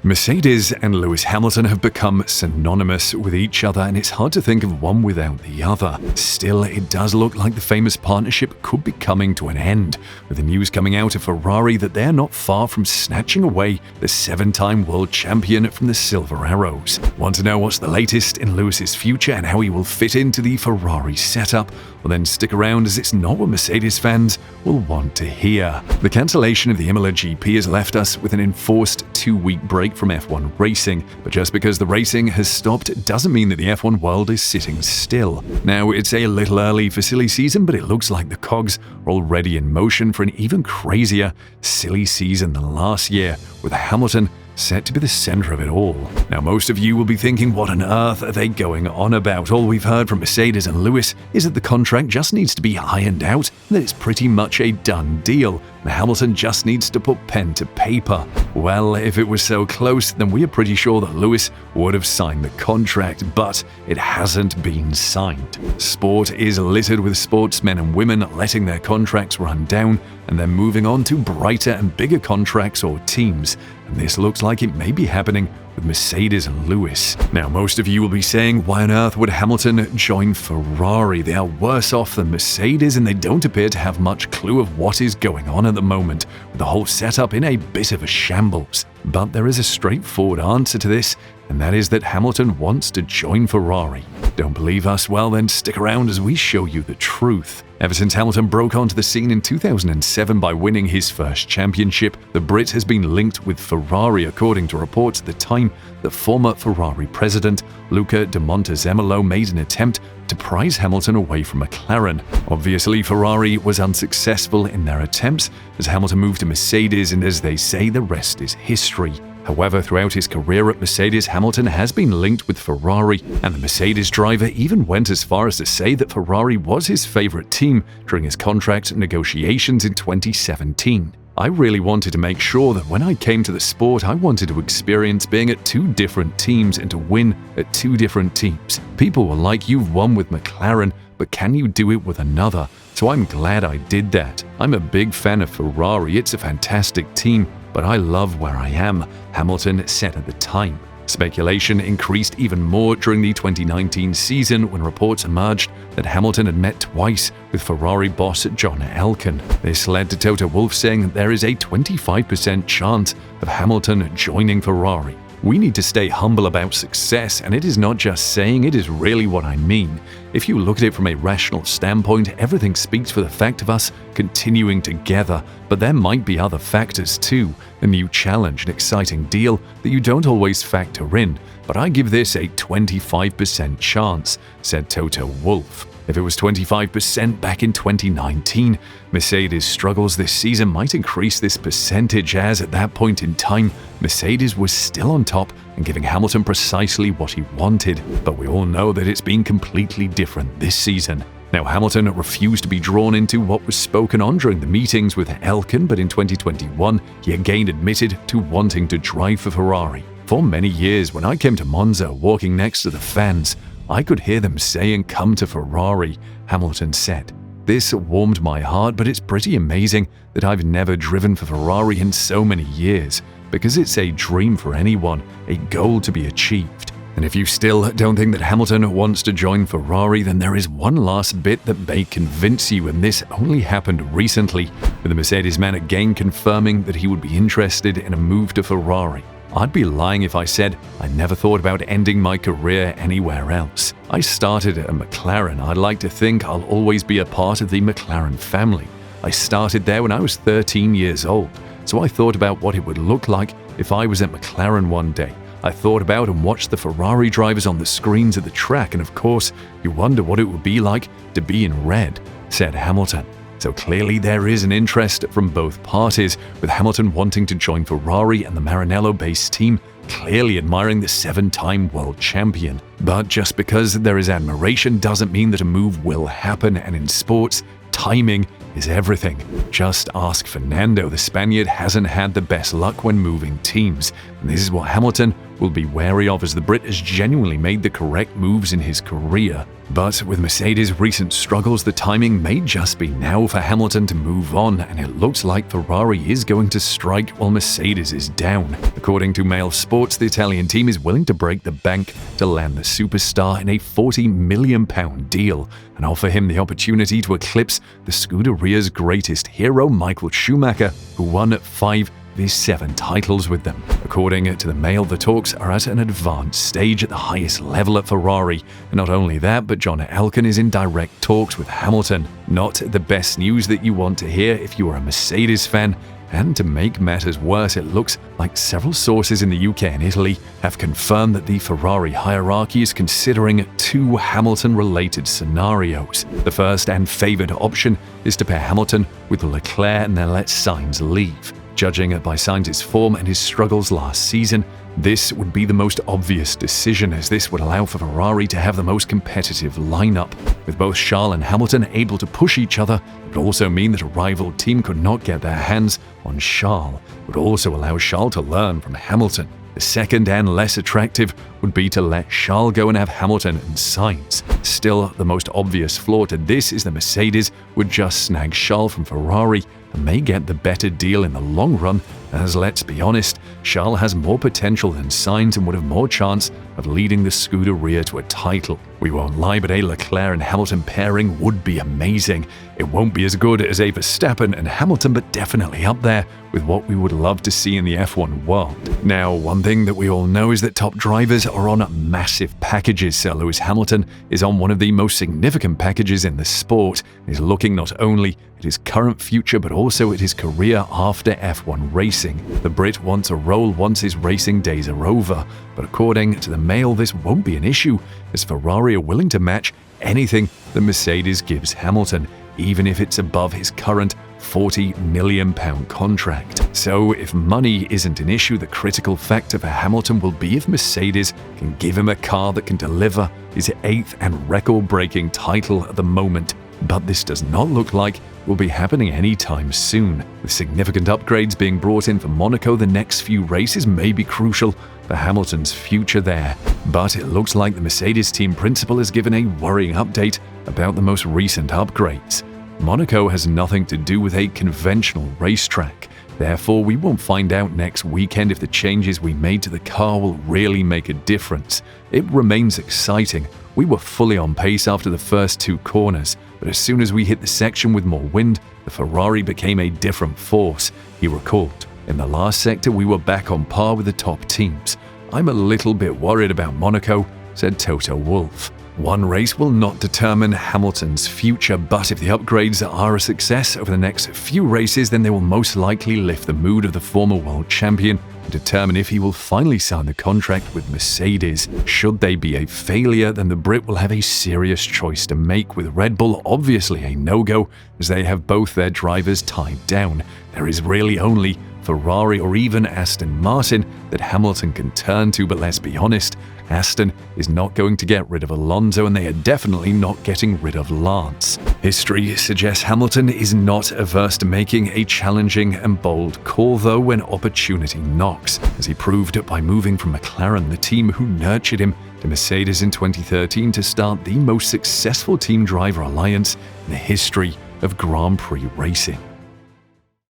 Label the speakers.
Speaker 1: Mercedes and Lewis Hamilton have become synonymous with each other, and it's hard to think of one without the other. Still, it does look like the famous partnership could be coming to an end, with the news coming out of Ferrari that they're not far from snatching away the 7-time world champion from the Silver Arrows. Want to know what's the latest in Lewis's future and how he will fit into the Ferrari setup? Well, then stick around, as it's not what Mercedes fans will want to hear. The cancellation of the Imola GP has left us with an enforced 2-week break from F1 racing, but just because the racing has stopped doesn't mean that the F1 world is sitting still. Now, it's a little early for silly season, but it looks like the cogs are already in motion for an even crazier silly season than last year, with Hamilton set to be the center of it all. Now, most of you will be thinking, what on earth are they going on about? All we've heard from Mercedes and Lewis is that the contract just needs to be ironed out, and that it's pretty much a done deal, and Hamilton just needs to put pen to paper. Well, if it was so close, then we are pretty sure that Lewis would have signed the contract, but it hasn't been signed. Sport is littered with sportsmen and women letting their contracts run down and then moving on to brighter and bigger contracts or teams, and this looks like it may be happening with Mercedes and Lewis. Now, most of you will be saying, why on earth would Hamilton join Ferrari? They are worse off than Mercedes, and they don't appear to have much clue of what is going on at the moment, with the whole setup in a bit of a shambles. But there is a straightforward answer to this, and that is that Hamilton wants to join Ferrari. Don't believe us? Well, then stick around as we show you the truth. Ever since Hamilton broke onto the scene in 2007 by winning his first championship, the Brit has been linked with Ferrari, according to reports at the time that former Ferrari president Luca de Montezemolo made an attempt to prize Hamilton away from McLaren. Obviously, Ferrari was unsuccessful in their attempts, as Hamilton moved to Mercedes, and as they say, the rest is history. However, throughout his career at Mercedes, Hamilton has been linked with Ferrari, and the Mercedes driver even went as far as to say that Ferrari was his favorite team during his contract negotiations in 2017. I really wanted to make sure that when I came to the sport, I wanted to experience being at 2 different teams and to win at 2 different teams. People were like, you've won with McLaren, but can you do it with another? So I'm glad I did that. I'm a big fan of Ferrari, it's a fantastic team, but I love where I am, Hamilton said at the time. Speculation increased even more during the 2019 season when reports emerged that Hamilton had met twice with Ferrari boss John Elkann. This led to Toto Wolff saying that there is a 25% chance of Hamilton joining Ferrari. We need to stay humble about success, and it is not just saying, it is really what I mean. If you look at it from a rational standpoint, everything speaks for the fact of us continuing together, but there might be other factors too. A new challenge, an exciting deal that you don't always factor in, but I give this a 25% chance, said Toto Wolff. If it was 25% back in 2019, Mercedes' struggles this season might increase this percentage, as at that point in time, Mercedes was still on top and giving Hamilton precisely what he wanted. But we all know that it's been completely different this season. Now, Hamilton refused to be drawn into what was spoken on during the meetings with Elkann, but in 2021, he again admitted to wanting to drive for Ferrari. For many years, when I came to Monza walking next to the fans, I could hear them saying, "Come to Ferrari," Hamilton said. This warmed my heart, but it's pretty amazing that I've never driven for Ferrari in so many years, because it's a dream for anyone, a goal to be achieved. And if you still don't think that Hamilton wants to join Ferrari, then there is one last bit that may convince you, and this only happened recently, with the Mercedes man again confirming that he would be interested in a move to Ferrari. I'd be lying if I said I never thought about ending my career anywhere else. I started at McLaren. I'd like to think I'll always be a part of the McLaren family. I started there when I was 13 years old, so I thought about what it would look like if I was at McLaren one day. I thought about and watched the Ferrari drivers on the screens at the track, and of course, you wonder what it would be like to be in red, said Hamilton. So clearly there is an interest from both parties, with Hamilton wanting to join Ferrari and the Maranello-based team clearly admiring the 7-time world champion. But just because there is admiration doesn't mean that a move will happen, and in sports, timing is everything. Just ask Fernando. The Spaniard hasn't had the best luck when moving teams, and this is what Hamilton will be wary of, as the Brit has genuinely made the correct moves in his career. But with Mercedes' recent struggles, the timing may just be now for Hamilton to move on, and it looks like Ferrari is going to strike while Mercedes is down. According to Mail Sports, the Italian team is willing to break the bank to land the superstar in a £40 million deal and offer him the opportunity to eclipse the Scuderia's greatest hero, Michael Schumacher, who won 5 of his 7 titles with them. According to the Mail, the talks are at an advanced stage at the highest level at Ferrari. And not only that, but John Elkann is in direct talks with Hamilton. Not the best news that you want to hear if you are a Mercedes fan. And to make matters worse, it looks like several sources in the UK and Italy have confirmed that the Ferrari hierarchy is considering 2 Hamilton-related scenarios. The first and favoured option is to pair Hamilton with Leclerc and then let Sainz leave. Judging by Sainz's form and his struggles last season, this would be the most obvious decision, as this would allow for Ferrari to have the most competitive lineup. With both Charles and Hamilton able to push each other, it would also mean that a rival team could not get their hands on Charles. It would also allow Charles to learn from Hamilton. The second and less attractive would be to let Charles go and have Hamilton and Sainz. Still, the most obvious flaw to this is that Mercedes would just snag Charles from Ferrari and may get the better deal in the long run, as let's be honest, Charles has more potential than Sainz and would have more chance of leading the Scuderia to a title. We won't lie, but a Leclerc and Hamilton pairing would be amazing. It won't be as good as a Verstappen and Hamilton, but definitely up there with what we would love to see in the F1 world. Now, one thing that we all know is that top drivers are on massive packages. Sir Lewis Hamilton is on one of the most significant packages in the sport. He's looking not only at his current future, but also at his career after F1 racing. The Brit wants a role once his racing days are over, but according to the Mail, this won't be an issue, as Ferrari are willing to match anything that Mercedes gives Hamilton, even if it's above his current £40 million contract. So if money isn't an issue, the critical factor for Hamilton will be if Mercedes can give him a car that can deliver his 8th and record-breaking title at the moment. But this does not look like will be happening anytime soon. With significant upgrades being brought in for Monaco, the next few races may be crucial for Hamilton's future there. But it looks like the Mercedes team principal has given a worrying update about the most recent upgrades. Monaco has nothing to do with a conventional racetrack. Therefore, we won't find out next weekend if the changes we made to the car will really make a difference. It remains exciting. We were fully on pace after the first 2 corners, but as soon as we hit the section with more wind, the Ferrari became a different force, he recalled. In the last sector, we were back on par with the top teams. I'm a little bit worried about Monaco, said Toto Wolff. One race will not determine Hamilton's future, but if the upgrades are a success over the next few races, then they will most likely lift the mood of the former world champion and determine if he will finally sign the contract with Mercedes. Should they be a failure, then the Brit will have a serious choice to make, with Red Bull obviously a no-go, as they have both their drivers tied down. There is really only Ferrari or even Aston Martin that Hamilton can turn to, but let's be honest, Aston is not going to get rid of Alonso, and they are definitely not getting rid of Lance. History suggests Hamilton is not averse to making a challenging and bold call, though, when opportunity knocks, as he proved by moving from McLaren, the team who nurtured him, to Mercedes in 2013 to start the most successful team driver alliance in the history of Grand Prix racing.